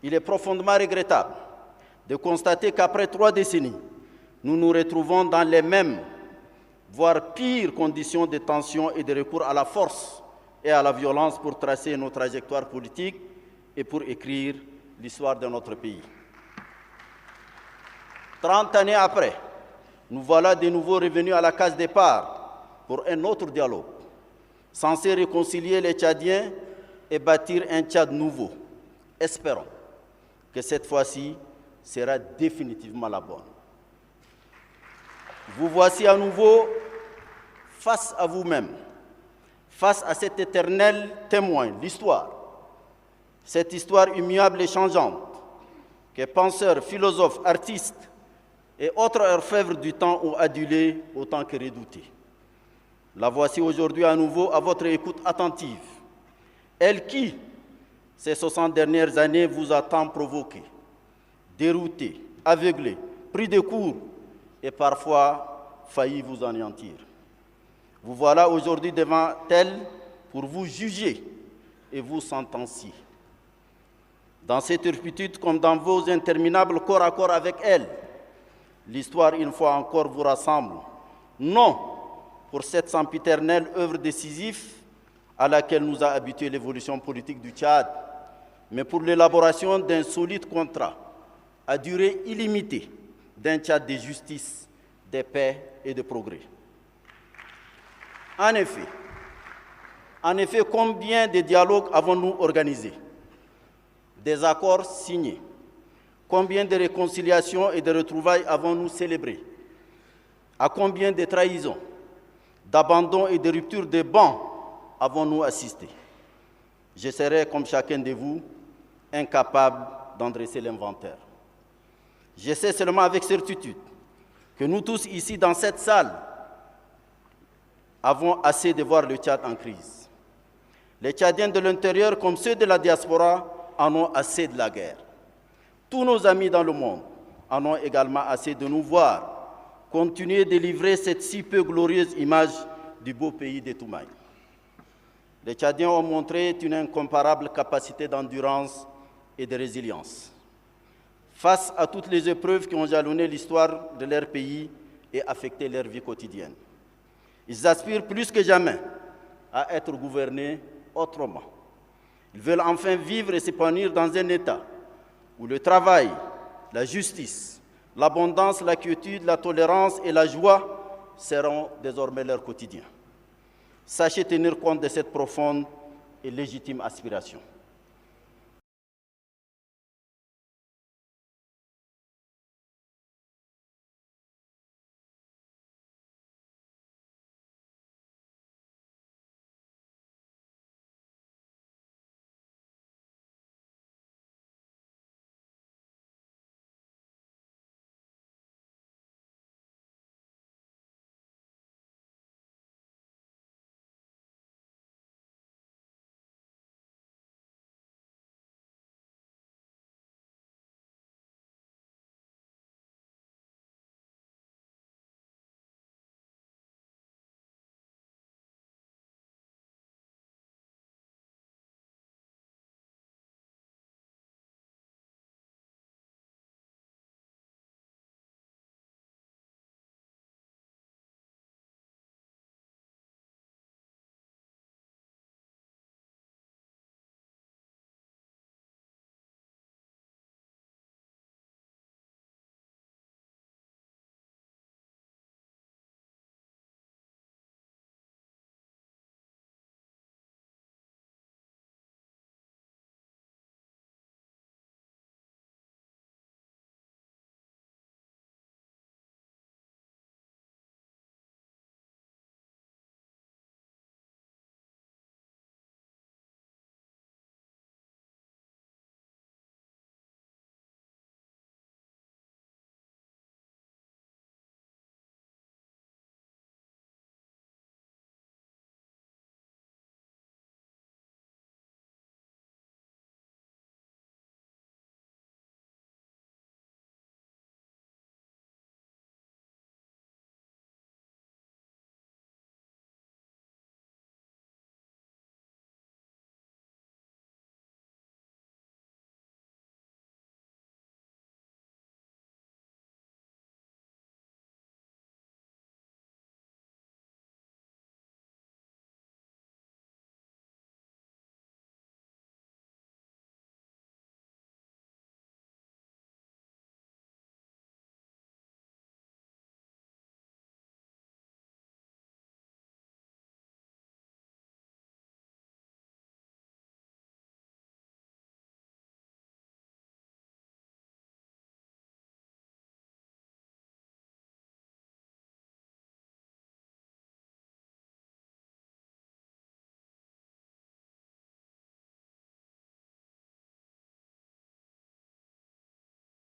Il est profondément regrettable de constater qu'après 3 décennies, nous nous retrouvons dans les mêmes, voire pires conditions de tension et de recours à la force et à la violence pour tracer nos trajectoires politiques et pour écrire l'histoire de notre pays. 30 années après, nous voilà de nouveau revenus à la case départ pour un autre dialogue, censé réconcilier les Tchadiens et bâtir un Tchad nouveau. Espérons que cette fois-ci sera définitivement la bonne. Vous voici à nouveau face à vous-même, face à cet éternel témoin, l'histoire. Cette histoire immuable et changeante que penseurs, philosophes, artistes et autres orfèvres du temps ont adulée autant que redoutée. La voici aujourd'hui à nouveau à votre écoute attentive. Elle qui, ces 60 dernières années, vous a tant provoqué, dérouté, aveuglé, pris de court et parfois failli vous anéantir. Vous voilà aujourd'hui devant elle pour vous juger et vous sentencier. Dans cette turpitude comme dans vos interminables corps à corps avec elle, l'histoire, une fois encore, vous rassemble, non pour cette sempiternelle œuvre décisive à laquelle nous a habitué l'évolution politique du Tchad, mais pour l'élaboration d'un solide contrat à durée illimitée d'un Tchad de justice, de paix et de progrès. En effet, combien de dialogues avons-nous organisés? Des accords signés? Combien de réconciliations et de retrouvailles avons-nous célébrées? À combien de trahisons, d'abandons et de ruptures de bancs avons-nous assisté? Je serai, comme chacun de vous, incapable d'en dresser l'inventaire. Je sais seulement avec certitude que nous tous ici dans cette salle avons assez de voir le Tchad en crise. Les Tchadiens de l'intérieur comme ceux de la diaspora en ont assez de la guerre. Tous nos amis dans le monde en ont également assez de nous voir continuer de livrer cette si peu glorieuse image du beau pays de Toumaï. Les Tchadiens ont montré une incomparable capacité d'endurance et de résilience face à toutes les épreuves qui ont jalonné l'histoire de leur pays et affecté leur vie quotidienne. Ils aspirent plus que jamais à être gouvernés autrement. Ils veulent enfin vivre et s'épanouir dans un État où le travail, la justice, l'abondance, la quiétude, la tolérance et la joie seront désormais leur quotidien. Sachez tenir compte de cette profonde et légitime aspiration.